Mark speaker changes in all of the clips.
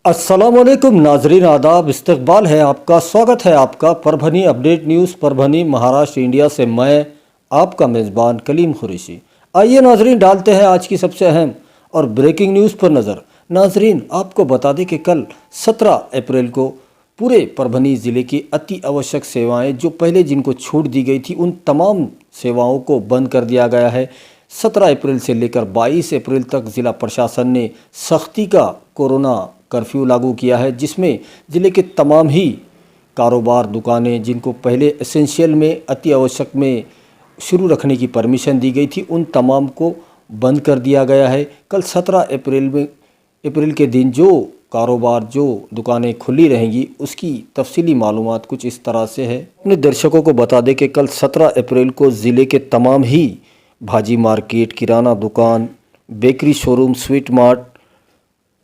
Speaker 1: अस्सलामुअलैकुम नाजरीन, आदाब, इस्तकबाल है आपका। स्वागत है आपका Parbhani update news Parbhani Maharashtra India से। मैं आपका मेज़बान कलीम खुरैशी। आइए नाजरीन, डालते हैं आज की सबसे अहम और ब्रेकिंग न्यूज़ पर नज़र। नाजरीन, आपको बता दें कि कल 17 अप्रैल को पूरे परभनी ज़िले की अति आवश्यक सेवाएं जो पहले जिनको छूट दी गई थी उन तमाम सेवाओं को बंद कर दिया गया है। 17 अप्रैल से लेकर 22 अप्रैल तक ज़िला प्रशासन ने सख्ती का कोरोना कर्फ्यू लागू किया है, जिसमें ज़िले के तमाम ही कारोबार, दुकानें जिनको पहले एसेंशियल में, अति आवश्यक में शुरू रखने की परमिशन दी गई थी, उन तमाम को बंद कर दिया गया है। कल 17 अप्रैल के दिन जो कारोबार, जो दुकानें खुली रहेंगी उसकी तफसीली मालूमात कुछ इस तरह से है। अपने दर्शकों को बता दें कि कल 17 अप्रैल को ज़िले के तमाम ही भाजी मार्केट, किराना दुकान, बेकरी शोरूम, स्वीट मार्ट,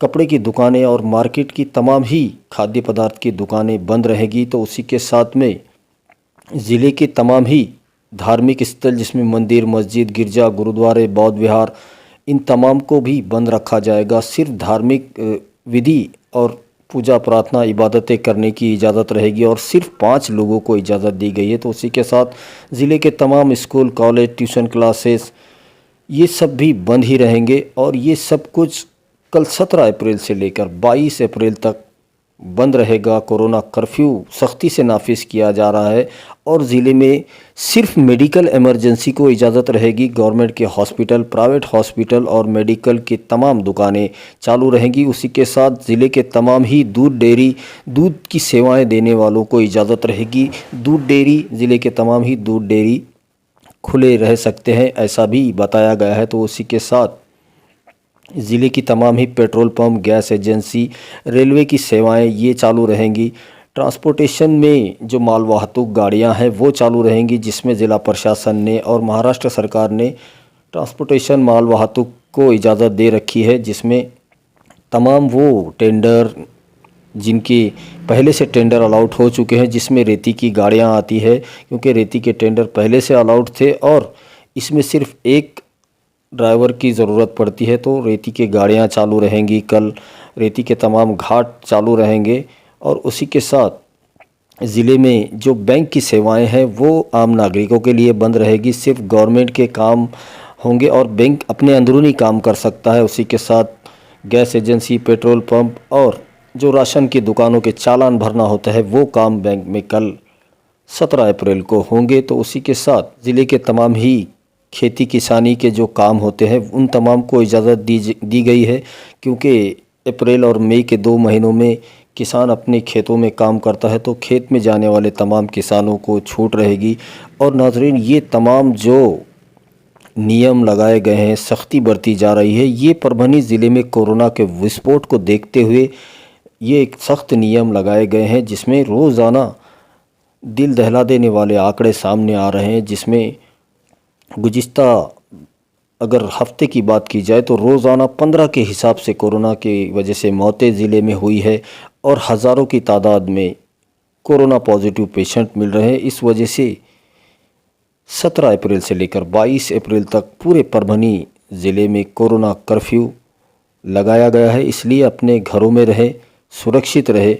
Speaker 1: कपड़े की दुकानें और मार्केट की तमाम ही खाद्य पदार्थ की दुकानें बंद रहेगी। तो उसी के साथ में ज़िले के तमाम ही धार्मिक स्थल जिसमें मंदिर, मस्जिद, गिरजा, गुरुद्वारे, बौद्ध विहार, इन तमाम को भी बंद रखा जाएगा। सिर्फ धार्मिक विधि और पूजा प्रार्थना इबादतें करने की इजाज़त रहेगी और सिर्फ 5 लोगों को इजाज़त दी गई है। तो उसी के साथ ज़िले के तमाम स्कूल, कॉलेज, ट्यूशन क्लासेस ये सब भी बंद ही रहेंगे और ये सब कुछ कल 17 अप्रैल से लेकर 22 अप्रैल तक बंद रहेगा। कोरोना कर्फ्यू सख्ती से नाफिज किया जा रहा है और ज़िले में सिर्फ मेडिकल इमरजेंसी को इजाज़त रहेगी। गवर्नमेंट के हॉस्पिटल, प्राइवेट हॉस्पिटल और मेडिकल की तमाम दुकानें चालू रहेंगी। उसी के साथ ज़िले के तमाम ही दूध डेयरी, दूध की सेवाएं देने वालों को इजाज़त रहेगी। दूध डेयरी, ज़िले के तमाम ही दूध डेयरी खुले रह सकते हैं, ऐसा भी बताया गया है। तो उसी के साथ ज़िले की तमाम ही petrol pump, gas agency, railway की सेवाएं ये चालू रहेंगी। ट्रांसपोर्टेशन में जो मालवाहतुक गाड़ियां हैं वो चालू रहेंगी, जिसमें ज़िला प्रशासन ने और महाराष्ट्र सरकार ने ट्रांसपोर्टेशन मालवाहतुक को इजाज़त दे रखी है, जिसमें तमाम वो टेंडर जिनके पहले से टेंडर अलाउट हो चुके हैं, जिसमें रेती की गाड़ियां आती है, क्योंकि रेती के टेंडर पहले से अलाउट थे और इसमें सिर्फ एक ड्राइवर की ज़रूरत पड़ती है। तो रेती की गाड़ियां चालू रहेंगी। कल रेती के तमाम घाट चालू रहेंगे और उसी के साथ ज़िले में जो बैंक की सेवाएं हैं वो आम नागरिकों के लिए बंद रहेगी। सिर्फ गवर्नमेंट के काम होंगे और बैंक अपने अंदरूनी काम कर सकता है। उसी के साथ गैस एजेंसी, पेट्रोल पंप और जो राशन की दुकानों के चालान भरना होता है वो काम बैंक में कल 17 अप्रैल को होंगे। तो उसी के साथ ज़िले के तमाम ही खेती किसानी के जो काम होते हैं उन तमाम को इजाज़त दी गई है, क्योंकि अप्रैल और मई के 2 महीनों में किसान अपने खेतों में काम करता है, तो खेत में जाने वाले तमाम किसानों को छूट रहेगी। और नाजरीन, ये तमाम जो नियम लगाए गए हैं, सख्ती बरती जा रही है, ये परभनी ज़िले में कोरोना के विस्फोट को देखते हुए ये एक सख्त नियम लगाए गए हैं, जिसमें रोज़ाना दिल दहला देने वाले आंकड़े सामने आ रहे हैं। जिसमें गुज़िश्ता अगर हफ्ते की बात की जाए तो रोज़ाना 15 के हिसाब से कोरोना की वजह से मौतें ज़िले में हुई है और हज़ारों की तादाद में कोरोना पॉजिटिव पेशेंट मिल रहे हैं। इस वजह से 17 अप्रैल से लेकर 22 अप्रैल तक पूरे परभनी ज़िले में कोरोना कर्फ्यू लगाया गया है। इसलिए अपने घरों में रहे, सुरक्षित रहे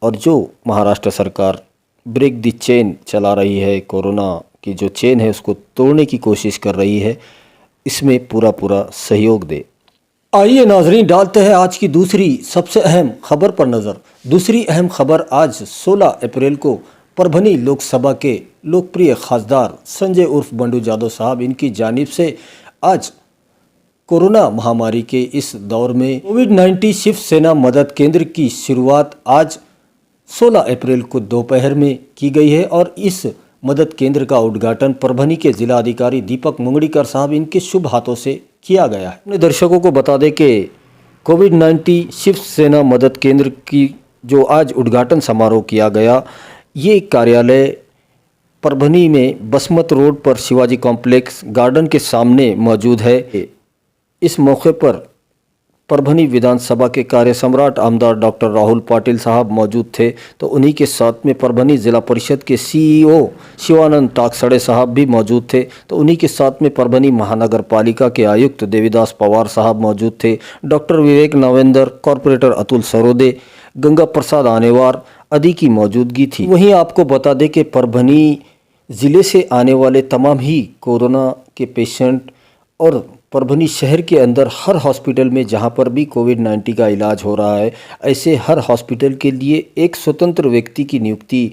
Speaker 1: और जो महाराष्ट्र सरकार ब्रेक द चेन चला रही है, कोरोना की जो चेन है उसको तोड़ने की कोशिश कर रही है, इसमें पूरा सहयोग दे। आइए नाजरीन, डालते हैं आज की दूसरी सबसे अहम खबर पर नज़र। दूसरी अहम खबर आज 16 अप्रैल को परभनी लोकसभा के लोकप्रिय खासदार संजय उर्फ बंडू जादव साहब, इनकी जानिब से आज कोरोना महामारी के इस दौर में कोविड-19 शिवसेना मदद केंद्र की शुरुआत आज 16 अप्रैल को दोपहर में की गई है और इस मदद केंद्र का उद्घाटन परभनी के जिला अधिकारी दीपक मुंगड़ीकर साहब इनके शुभ हाथों से किया गया है। अपने दर्शकों को बता दें कि कोविड-19 शिवसेना मदद केंद्र की जो आज उद्घाटन समारोह किया गया, ये कार्यालय परभनी में बसमत रोड पर शिवाजी कॉम्प्लेक्स गार्डन के सामने मौजूद है। इस मौके पर परभनी विधानसभा के कार्य सम्राट आमदार डॉक्टर राहुल पाटिल साहब मौजूद थे, तो उन्हीं के साथ में परभनी जिला परिषद के सीईओ शिवानंद टाकसड़े साहब भी मौजूद थे, तो उन्हीं के साथ में परभनी महानगर पालिका के आयुक्त देवीदास पवार साहब मौजूद थे, डॉक्टर विवेक नावेंदर, कॉरपोरेटर अतुल सरोदे, गंगा प्रसाद आनेवार आदि की मौजूदगी थी। वहीं आपको बता दें कि परभनी ज़िले से आने वाले तमाम ही कोरोना के पेशेंट और परभनी शहर के अंदर हर हॉस्पिटल में जहां पर भी कोविड-19 का इलाज हो रहा है, ऐसे हर हॉस्पिटल के लिए एक स्वतंत्र व्यक्ति की नियुक्ति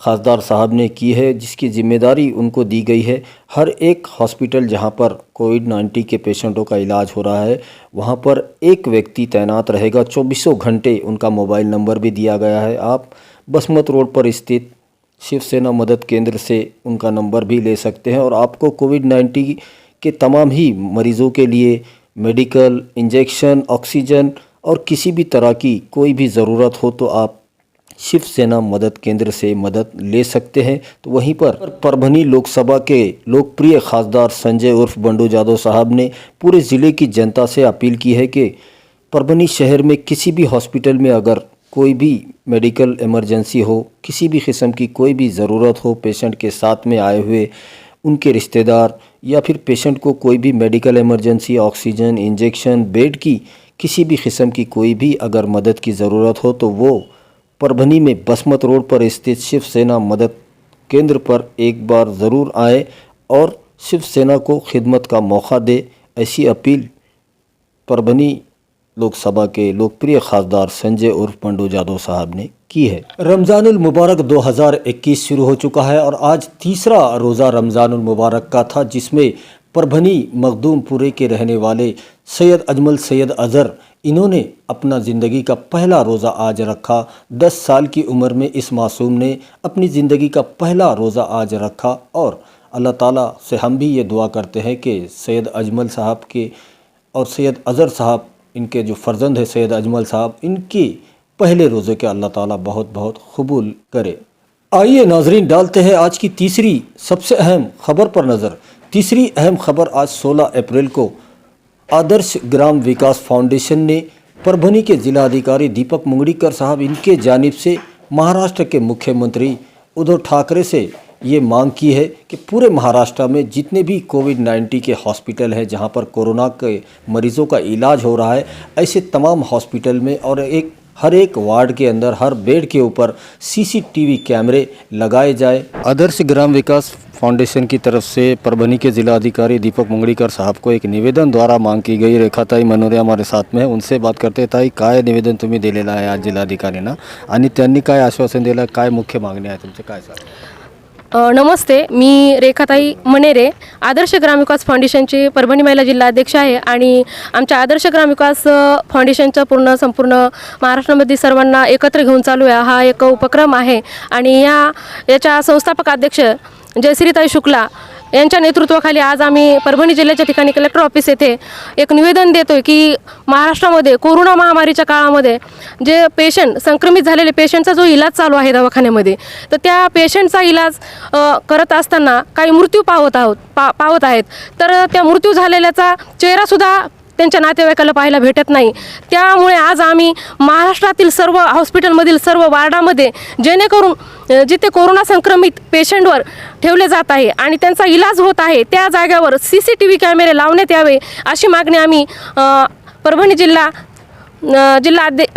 Speaker 1: खासदार साहब ने की है, जिसकी जिम्मेदारी उनको दी गई है। हर एक हॉस्पिटल जहां पर कोविड-19 के पेशेंटों का इलाज हो रहा है, वहां पर एक व्यक्ति तैनात रहेगा। 24 घंटे उनका मोबाइल नंबर भी दिया गया है। आप बसमत रोड पर स्थित शिवसेना मदद केंद्र से उनका नंबर भी ले सकते हैं और आपको कोविड-19 के तमाम ही मरीज़ों के लिए मेडिकल, इंजेक्शन, ऑक्सीजन और किसी भी तरह की कोई भी ज़रूरत हो तो आप शिवसेना मदद केंद्र से मदद ले सकते हैं। तो वहीं पर परभनी लोकसभा के लोकप्रिय खासदार संजय उर्फ बंडू जादव साहब ने पूरे ज़िले की जनता से अपील की है कि परभनी शहर में किसी भी हॉस्पिटल में अगर कोई भी मेडिकल इमरजेंसी हो, किसी भी किस्म की कोई भी ज़रूरत हो, पेशेंट के साथ में आए हुए उनके रिश्तेदार या फिर पेशेंट को कोई भी medical emergency, oxygen, injection, bed की किसी भी किस्म की कोई भी अगर मदद की ज़रूरत हो तो वो परभनी में बसमत रोड पर स्थित शिवसेना मदद केंद्र पर एक बार ज़रूर आए और शिवसेना को खिदमत का मौका दे। ऐसी अपील परभनी लोकसभा के लोकप्रिय खासदार संजय उर्फ बंडू जादव साहब ने की है। रमज़ानुल मुबारक 2021 शुरू हो चुका है और आज तीसरा रोज़ा रमज़ानुल मुबारक का था, जिसमें परभनी मखदूमपुरे के रहने वाले सैयद अजमल सैयद अज़हर, इन्होंने अपना ज़िंदगी का पहला रोज़ा आज रखा। 10 साल की उम्र में इस मासूम ने अपनी ज़िंदगी का पहला रोज़ा आज रखा और अल्लाह ताला से हम भी ये दुआ करते हैं कि सैयद अजमल साहब के और सैयद अज़हर साहब, इनके जो फर्जंद है सैयद अजमल साहब, इनके पहले रोज़े के अल्लाह ताला बहुत बहुत कबूल करे। आइए नाजरीन, डालते हैं आज की तीसरी सबसे अहम खबर पर नज़र। तीसरी अहम खबर आज 16 अप्रैल को आदर्श ग्राम विकास फाउंडेशन ने परभनी के जिलाधिकारी दीपक मुंगड़ीकर साहब, इनके जानिब से महाराष्ट्र के मुख्यमंत्री उद्धव ठाकरे से ये मांग की है कि पूरे महाराष्ट्र में जितने भी कोविड-19 के हॉस्पिटल हैं जहां पर कोरोना के मरीज़ों का इलाज हो रहा है, ऐसे तमाम हॉस्पिटल में और हर एक वार्ड के अंदर हर बेड के ऊपर सीसीटीवी कैमरे लगाए जाए। आदर्श ग्राम विकास फाउंडेशन की तरफ से परभनी के जिलाधिकारी दीपक मुंगड़ीकर साहब को एक निवेदन द्वारा मांग की गई। रेखाताई मनोरे हमारे साथ में है, उनसे बात करते। ताई, काय निवेदन तुम्ही दिलेलं आहे आज जिल्हाधिकाऱ्यांना आणि त्यांनी काय आश्वासन दिलं, काय मुख्य मागणी आहे तुमचे, काय सांगा?
Speaker 2: नमस्ते, मी रेखाताई मनेरे, आदर्श ग्रामविकास फाउंडेशनची परभणी महिला जिल्हा अध्यक्ष आहे आणि आमच्या आदर्श ग्रामविकास फाउंडेशनचं संपूर्ण महाराष्ट्रामध्ये सर्वांना एकत्र घेऊन चालू आहे हा एक उपक्रम आहे आणि याच्या संस्थापक अध्यक्ष जयश्रीताई शुक्ला यांच्या नेतृत्वाखाली आज आम्ही परभणी जिल्ह्याच्या ठिकाणी कलेक्टर ऑफिस येथे एक निवेदन देतोय की महाराष्ट्रामध्ये कोरोना महामारीच्या काळामध्ये जे पेशंट संक्रमित झालेले पेशंटचा जो इलाज चालू आहे दवाखान्यामध्ये, तर त्या पेशंटचा इलाज करत असताना काही मृत्यू पावत आहेत, तर त्या मृत्यू झालेल्याचा चेहरासुद्धा त्यांच्या नातेवाईकाला पाहायला भेटत नाही। त्यामुळे आज आम्ही महाराष्ट्रातील सर्व हॉस्पिटलमधील सर्व वार्डामध्ये जेणेकरून जिथे कोरोना संक्रमित पेशंटवर ठेवले जात आहे आणि त्यांचा इलाज होत आहे त्या जागेवर सीसीटीव्ही कॅमेरे लावण्यात यावे अशी मागणी आम्ही परभणी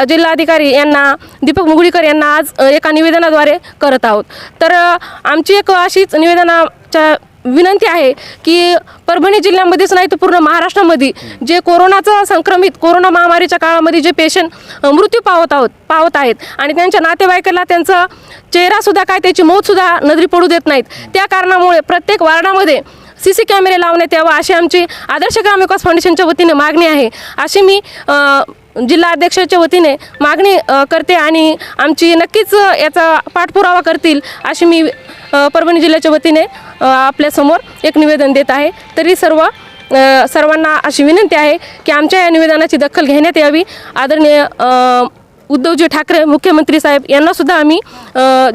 Speaker 2: जिल्हाधिकारी यांना दीपक मुगळीकर यांना आज एका निवेदनाद्वारे करत आहोत। तर आमची एक अशीच निवेदनाच्या विनंती आहे की परभणी जिल्ह्यामध्येच नाही तर पूर्ण महाराष्ट्रामध्ये जे कोरोना महामारीच्या काळामध्ये जे पेशंट मृत्यू पावत आहेत आणि त्यांच्या नातेवाईकाला त्यांचा चेहरासुद्धा काय त्याची मौतसुद्धा नजरी पडू देत नाहीत, त्या कारणामुळे प्रत्येक वार्डामध्ये सीसी कॅमेरे लावण्यात यावा अशी आमची आदर्श ग्राम विकास फाउंडेशनच्या वतीने मागणी आहे। अशी मी जिल्हा अध्यक्षाच्या वतीने मागणी करते आणि आमची नक्कीच याचा पाठपुरावा करतील अशी मी परभणी जिल्ह्याच्या वतीने आपल्यासमोर एक निवेदन देत आहे। तरी सर्वांना अशी विनंती आहे की आमच्या या निवेदनाची दखल घेण्यात यावी। आदरणीय उद्धवजी ठाकरे मुख्यमंत्री साहेब यांना सुद्धा आम्ही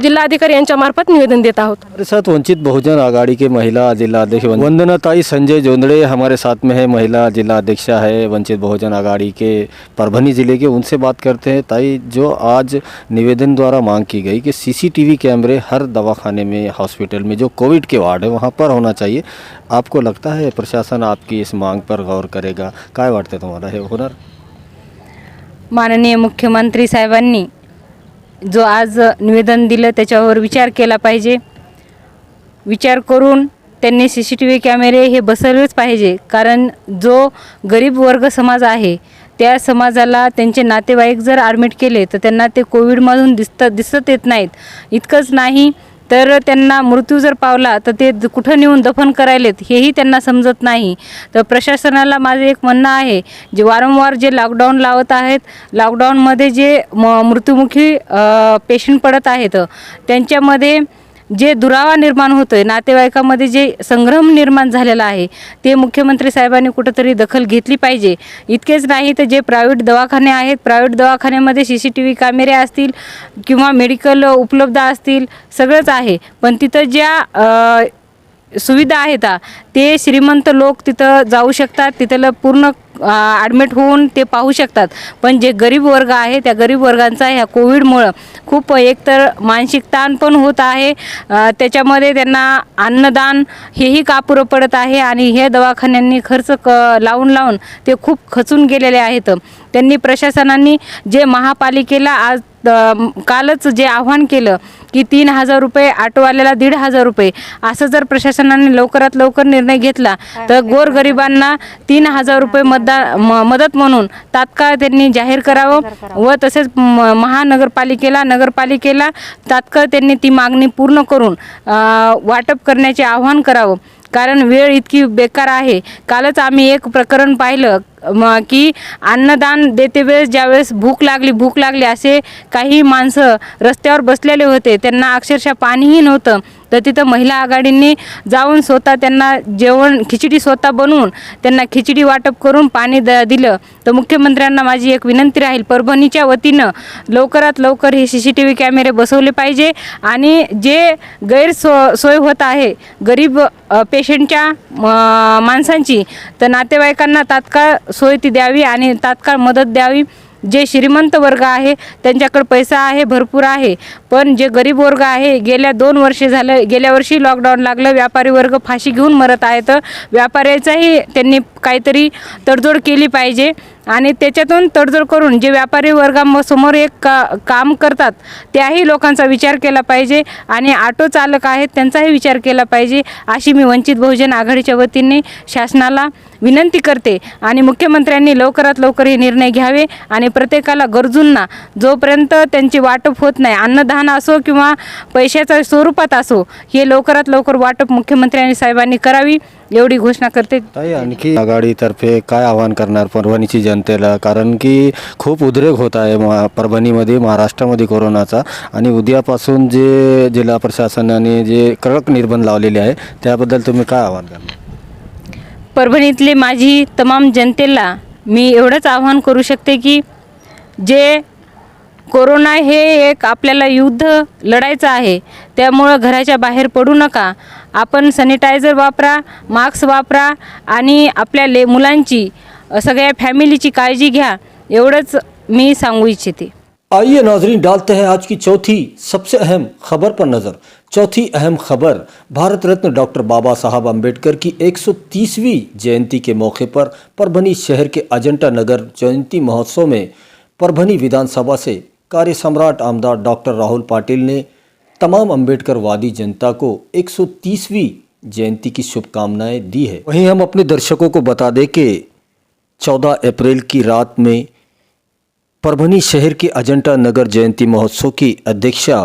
Speaker 2: जिल्हाधिकारी यांच्या मार्फत निवेदन देत आहोत.
Speaker 1: हमारे साथ वंचित बहुजन आघाड़ी के महिला जिला अध्यक्ष वंदनाताई संजय जोंदड़े हमारे साथ में है, महिला जिला अध्यक्षा है वंचित बहुजन आघाड़ी के परभनी जिले के. उनसे बात करते हैं. ताई, जो आज निवेदन द्वारा मांग की गई कि सीसीटीवी कैमरे हर दवाखाने में, हॉस्पिटल में जो कोविड के वार्ड है वहाँ पर होना चाहिए, आपको लगता है प्रशासन आपकी इस मांग पर गौर करेगा? काय वाटते तुम्हाला हे होणार?
Speaker 3: माननीय मुख्यमंत्री साहेबांनी जो आज निवेदन दिलं त्याच्यावर विचार केला पाहिजे. विचार करून त्यांनी CCTV कॅमेरे हे बसवलेच पाहिजे. कारण जो गरीब वर्ग समाज आहे त्या समाजाला त्यांचे नातेवाईक जर ॲडमिट केले तर त्यांना ते कोविडमधून दिसत येत नाहीत. इतकंच नाही तर त्यांना मृत्यू जर पावला तर ते कुठं नेऊन दफन करायलेत हेही त्यांना समजत नाही. तर प्रशासनाला माझं एक म्हणणं आहे, जे वारंवार जे लॉकडाऊन लावत आहेत, लॉकडाऊनमध्ये जे मृत्युमुखी पेशंट पडत आहेत त्यांच्यामध्ये जे दुरावा निर्माण होतो आहे, नातेवाईकामध्ये जे संभ्रम निर्माण झालेला आहे ते मुख्यमंत्री साहेबांनी कुठंतरी दखल घेतली पाहिजे. इतकेच नाही तर जे प्रायव्हेट दवाखाने आहेत, प्रायव्हेट दवाखान्यामध्ये CCTV कॅमेरे असतील किंवा मेडिकल उपलब्ध असतील, सगळंच आहे. पण तिथं ज्या सुविधा आहेत ते श्रीमंत लोक तिथं जाऊ शकतात, तिथलं पूर्ण ॲडमिट होऊन ते पाहू शकतात. पण जे गरीब वर्ग आहे त्या गरीब वर्गांचा ह्या कोविडमुळं खूप एकतर मानसिक ताण पण होत आहे, त्याच्यामध्ये त्यांना अन्नदान हेही कापुरं पडत आहे आणि हे दवाखान्यांनी खर्च लावून ते खूप खचून गेलेले आहेत. त्यांनी प्रशासनाने जे महापालिकेला आज कालच जे आव्हान केलं की 3,000 रुपये, ऑटोवाल्याला 1,500 रुपये, असं जर प्रशासनाने लवकरात लवकर निर्णय घेतला तर गोरगरिबांना 3,000 रुपये मदत म्हणून तात्काळ त्यांनी जाहीर करावं व तसेच नगरपालिकेला तात्काळ त्यांनी ती मागणी पूर्ण करून वाटप करण्याचे आव्हान करावं. कारण वेळ इतकी बेकार आहे. कालच आम्ही एक प्रकरण पाहिलं की अन्नदान देते वेळेस ज्यावेळेस भूक लागली असे काही माणसं रस्त्यावर बसलेले होते, त्यांना अक्षरशः पाणीही नव्हतं. तर तिथं महिला आघाडींनी जाऊन स्वतः त्यांना खिचडी स्वतः बनवून त्यांना खिचडी वाटप करून पाणी दिलं. तर मुख्यमंत्र्यांना माझी एक विनंती राहील, परभणीच्या वतीनं लवकरात लवकर हे CCTV कॅमेरे बसवले पाहिजे आणि जे सोय होत आहे गरीब पेशंटच्या माणसांची, तर नातेवाईकांना तात्काळ सोय ती द्यावी आणि तात्काळ मदत द्यावी. जे श्रीमंत वर्ग आहे त्यांच्याकडे पैसा आहे, भरपूर आहे, पण जे गरीब वर्ग आहे गेल्या 2 वर्ष झालं, गेल्या वर्षी लॉकडाऊन लागलं, व्यापारी वर्ग फाशी घेऊन मरत आहेत. व्यापाऱ्याचाही त्यांनी काहीतरी तडजोड केली पाहिजे आणि त्याच्यातून तडजोड करून जे व्यापारी वर्गासमोर एक काम करतात त्याही लोकांचा विचार केला पाहिजे आणि ऑटो चालक आहेत त्यांचाही विचार केला पाहिजे, अशी मी वंचित बहुजन आघाडीच्या वतीने शासनाला विनंती करते. आणि मुख्यमंत्र्यांनी लवकरात लवकर हे निर्णय घ्यावे आणि प्रत्येकाला गरजूंना जोपर्यंत त्यांची वाटप होत नाही, अन्नदान असो किंवा पैशाच्या स्वरूपात असो, हे लवकरात लवकर वाटप मुख्यमंत्र्यांनी साहेबांनी करावी एवढी घोषणा करते.
Speaker 1: ताई, आणखी आघाडीतर्फे काय आवाहन करणार परभणीची जनतेला? कारण की खूप उद्रेक होत आहे परभणीमध्ये, महाराष्ट्रामध्ये कोरोनाचा, आणि उद्यापासून जे जिल्हा प्रशासनाने जे कडक निर्बंध लावलेले आहे त्याबद्दल तुम्ही काय आवाहन करणार?
Speaker 3: परभणीतले माझी तमाम जनतेला मी एवढंच आवाहन करू शकते की जे कोरोना हे एक आपल्याला युद्ध लढायचं आहे, त्यामुळं घराच्या बाहेर पडू नका. आपण सॅनिटायझर वापरा, मास्क वापरा आणि आपल्या मुलांची, सगळ्या फॅमिलीची काळजी घ्या, एवढंच मी सांगू इच्छिते.
Speaker 1: आइए नाजरीन, डालते हैं आज की चौथी सबसे अहम खबर पर नज़र. चौथी अहम खबर, भारत रत्न डॉक्टर बाबा साहब अम्बेडकर की 130वीं जयंती के मौके पर परभनी शहर के अजंता नगर जयंती महोत्सव में परभनी विधानसभा से कार्य सम्राट आमदार डॉक्टर राहुल पाटिल ने तमाम अम्बेडकरवादी जनता को 130वीं जयंती की शुभकामनाएं दी है. वहीं हम अपने दर्शकों को बता दें कि 14 अप्रैल की रात में परभनी शहर के अजंता नगर जयंती महोत्सव की अध्यक्षा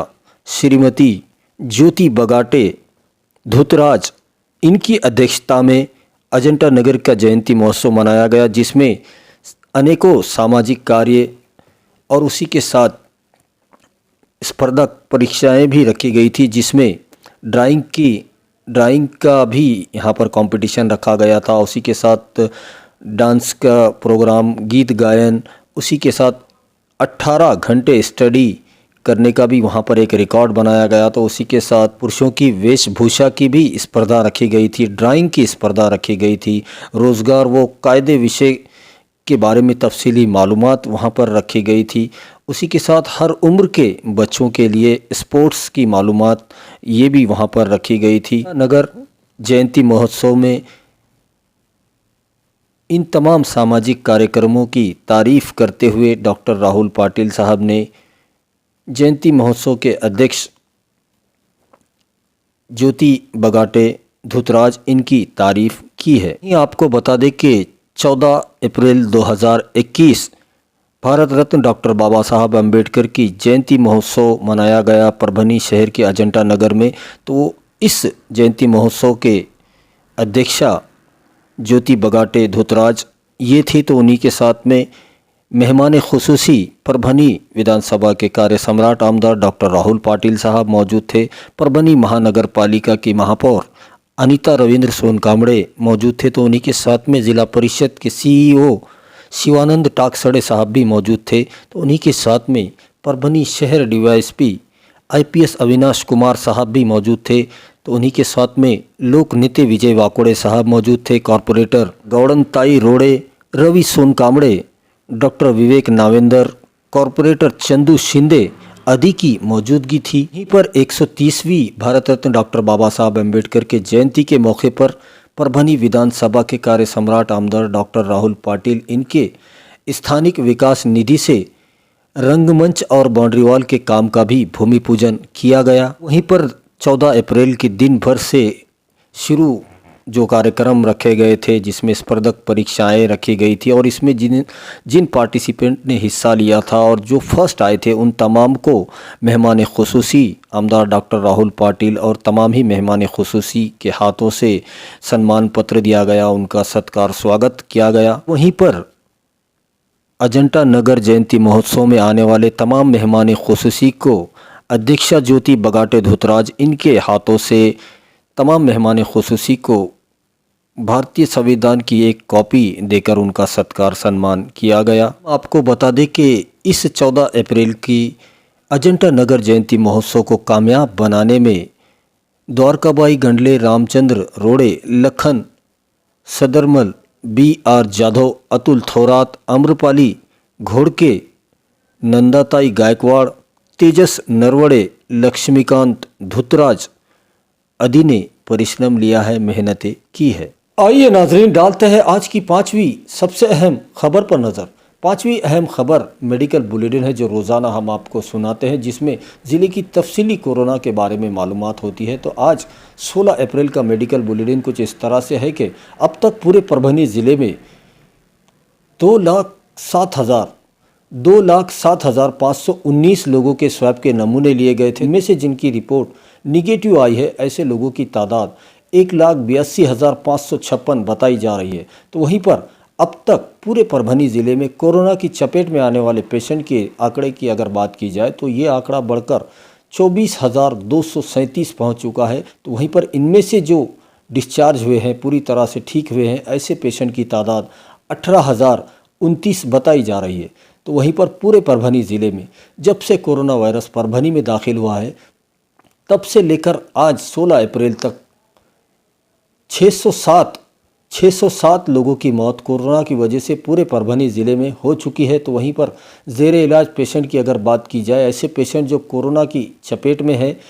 Speaker 1: श्रीमती ज्योति बगाटे धुतराज, इनकी अध्यक्षता में अजंता नगर का जयंती महोत्सव मनाया गया, जिसमें अनेकों सामाजिक कार्य और उसी के साथ स्पर्धा परीक्षाएं भी रखी गई थी, जिसमें ड्राइंग का भी यहाँ पर कंपटीशन रखा गया था. उसी के साथ डांस का प्रोग्राम, गीत गायन, उसी के साथ 18 घंटे स्टडी करने का भी वहाँ पर एक रिकॉर्ड बनाया गया। तो उसी के साथ पुरुषों की वेशभूषा की भी स्पर्धा रखी गई थी, ड्राइंग की स्पर्धा रखी गई थी, रोज़गार व कायदे विषय के बारे में तफसीली मालूमात वहाँ पर रखी गई थी। उसी के साथ हर उम्र के बच्चों के लिए स्पोर्ट्स की मालूमात ये भी वहाँ पर रखी गई थी। नगर जयंती महोत्सव में इन तमाम सामाजिक कार्यक्रमों की तारीफ़ करते हुए डॉक्टर राहुल पाटिल साहब ने जयंती महोत्सव के अध्यक्ष ज्योति बगाटे धुतराज इनकी तारीफ़ की है। आपको बता दें कि 14 अप्रैल 2021 भारत रत्न डॉक्टर बाबा साहब अम्बेडकर की जयंती महोत्सव मनाया गया परभनी शहर के अजंता नगर में। तो इस जयंती महोत्सव के अध्यक्षा ज्योति बगाटे धुतराज ये थी। तो उन्हीं के साथ में मेहमान खुसूसी परभनी विधानसभा के कार्य सम्राट आमदार डॉक्टर राहुल पाटिल साहब मौजूद थे। परभनी महानगर पालिका की महापौर अनीता रविंद्र सोनकामड़े मौजूद थे। तो उन्हीं के साथ में ज़िला परिषद के CEO शिवानंद टाकसड़े साहब भी मौजूद थे। तो उन्हीं के साथ में परभनी शहर DYSP IPS अविनाश कुमार साहब भी मौजूद थे। तो उन्हीं के साथ में लोक नृत्य विजय वाकोड़े साहब मौजूद थे। कॉरपोरेटर गौड़न ताई रोड़े, रवि सोनकामड़े, डॉक्टर विवेक नावेंदर, कॉरपोरेटर चंदू शिंदे आदि की मौजूदगी थी। यहीं पर 130वीं भारत रत्न डॉक्टर बाबा साहब अम्बेडकर के जयंती के मौके पर परभनी विधानसभा के कार्य सम्राट आमदार डॉक्टर राहुल पाटिल इनके स्थानिक विकास निधि से रंगमंच और बाउंड्री वॉल के काम का भी भूमि पूजन किया गया। वहीं पर 14 अप्रैल के दिन भर से शुरू जो कार्यक्रम रखे गए थे, जिसमें स्पर्धक परीक्षाएं रखी गई थी और इसमें जिन पार्टिसिपेंट ने हिस्सा लिया था और जो फर्स्ट आए थे उन तमाम को मेहमान खुसूसी आमदार डॉक्टर राहुल पाटिल और तमाम ही मेहमान खुसूसी के हाथों से सम्मान पत्र दिया गया, उनका सत्कार स्वागत किया गया। वहीं पर अजंता नगर जयंती महोत्सव में आने वाले तमाम मेहमान खुसूसी को अध्यक्षा ज्योति बगाटे धुतराज इनके हाथों से तमाम मेहमान खुसूसी को भारतीय संविधान की एक कॉपी देकर उनका सत्कार सम्मान किया गया। आपको बता दें कि इस 14 अप्रैल की अजंता नगर जयंती महोत्सव को कामयाब बनाने में द्वारकाबाई गंडले, रामचंद्र रोड़े, लखन सदरमल, BR जाधव, अतुल थोरात, आम्रपाली घोड़के, नंदाताई गायकवाड़, तेजस नरवड़े, लक्ष्मीकांत धुतराज आदि ने परिश्रम लिया है, मेहनतें की है। आइए नाजरीन, डालते हैं आज की 5वीं सबसे अहम खबर पर नज़र। 5वीं अहम खबर मेडिकल बुलेटिन है जो रोज़ाना हम आपको सुनाते हैं, जिसमें ज़िले की तफसीली कोरोना के बारे में मालूमात होती है। तो आज 16 अप्रैल का मेडिकल बुलेटिन कुछ इस तरह से है कि अब तक पूरे परभनी ज़िले में 2,07,519 लोगों के स्वैब के नमूने लिए गए थे। इनमें से जिनकी रिपोर्ट निगेटिव आई है, ऐसे लोगों की तादाद 1,82,556 बताई जा रही है। तो वहीं पर अब तक पूरे परभनी ज़िले में कोरोना की चपेट में आने वाले पेशेंट के आंकड़े की अगर बात की जाए तो ये आंकड़ा बढ़कर 24,237 पहुंच चुका है। तो वहीं पर इनमें से जो डिस्चार्ज हुए हैं, पूरी तरह से ठीक हुए हैं, ऐसे पेशेंट की तादाद 18,029 बताई जा रही है। तो वहीं पर पूरे परभनी ज़िले में जब से कोरोना वायरस परभनी में दाखिल हुआ है तब से लेकर आज 16 अप्रैल तक 607 लोगों की मौत कोरोना की वजह से पूरे परभनी ज़िले में हो चुकी है। तो वहीं पर ज़ेरे इलाज पेशेंट की अगर बात की जाए, ऐसे पेशेंट जो कोरोना की चपेट में है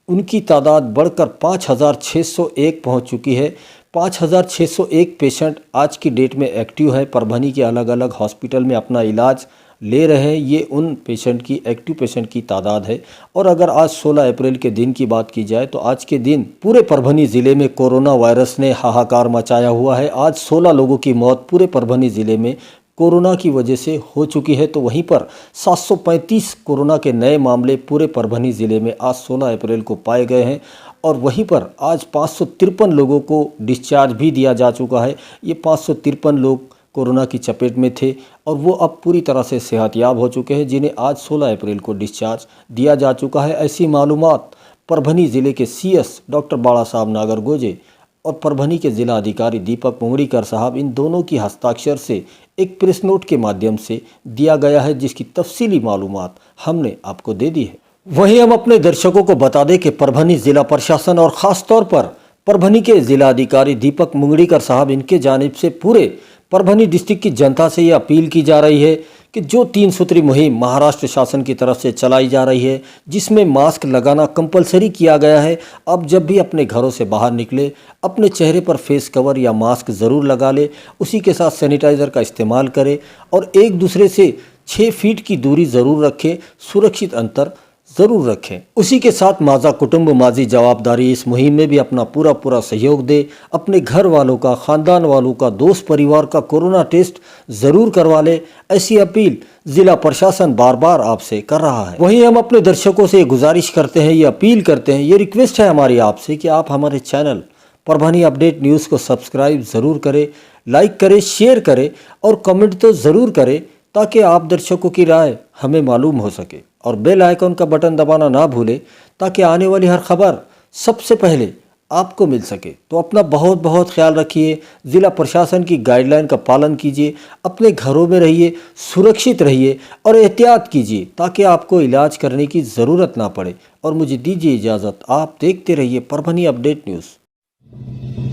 Speaker 1: उनकी तादाद बढ़कर 5,601 पहुंच चुकी है। 5,601 पेशेंट आज की डेट में एक्टिव है, परभनी के अलग अलग हॉस्पिटल में अपना इलाज ले रहे हैं। ये उन पेशेंट की एक्टिव पेशेंट की तादाद है। और अगर आज 16 अप्रैल के दिन की बात की जाए तो आज के दिन पूरे परभनी ज़िले में कोरोना वायरस ने हाहाकार मचाया हुआ है। आज 16 लोगों की मौत पूरे परभनी ज़िले में कोरोना की वजह से हो चुकी है। तो वहीं पर 735 कोरोना के नए मामले पूरे परभनी ज़िले में आज 16 अप्रैल को पाए गए हैं। और वहीं पर आज 553 लोगों को डिस्चार्ज भी दिया जा चुका है। ये 553 लोग कोरोना की चपेट में थे और वो अब पूरी तरह से सेहतयाब हो चुके हैं, जिन्हें आज 16 अप्रैल को डिस्चार्ज दिया जा चुका है। ऐसी मालूमात परभनी ज़िले के CS डॉक्टर बाड़ा साहब नागरगोजे और परभनी के जिला अधिकारी दीपक मुंगड़ीकर साहब, इन दोनों की हस्ताक्षर से एक प्रेस नोट के माध्यम से दिया गया है, जिसकी तफसीली मालूमात हमने आपको दे दी है। वहीं हम अपने दर्शकों को बता दें कि परभनी जिला प्रशासन और ख़ास तौर पर परभनी के जिला अधिकारी दीपक मुंगड़ीकर साहब, इनके जानिब से पूरे परभनी डिस्ट्रिक्ट की जनता से ये अपील की जा रही है कि जो 3 सूत्री मुहिम महाराष्ट्र शासन की तरफ से चलाई जा रही है, जिसमें मास्क लगाना कंपलसरी किया गया है, अब जब भी अपने घरों से बाहर निकले अपने चेहरे पर फेस कवर या मास्क ज़रूर लगा ले, उसी के साथ सैनिटाइज़र का इस्तेमाल करें और एक दूसरे से 6 फीट की दूरी ज़रूर रखें, सुरक्षित अंतर ज़रूर रखें। उसी के साथ माज़ा कुटुंब माजी जवाबदारी, इस मुहिम में भी अपना पूरा सहयोग दे। अपने घर वालों का, ख़ानदान वालों का, दोस्त परिवार का कोरोना टेस्ट ज़रूर करवा ले। ऐसी अपील ज़िला प्रशासन बार बार आपसे कर रहा है। वहीं हम अपने दर्शकों से गुजारिश करते हैं, ये अपील करते हैं, ये रिक्वेस्ट है हमारी आपसे कि आप हमारे चैनल परभनी अपडेट न्यूज़ को सब्सक्राइब ज़रूर करें, लाइक करें, शेयर करें और कमेंट तो ज़रूर करें, ताकि आप दर्शकों की राय हमें मालूम हो सके। और बेल आइकन का बटन दबाना ना भूलें, ताकि आने वाली हर खबर सबसे पहले आपको मिल सके। तो अपना बहुत ख्याल रखिए, ज़िला प्रशासन की गाइडलाइन का पालन कीजिए, अपने घरों में रहिए, सुरक्षित रहिए और एहतियात कीजिए, ताकि आपको इलाज करने की ज़रूरत ना पड़े। और मुझे दीजिए इजाज़त, आप देखते रहिए परभनी अपडेट न्यूज़।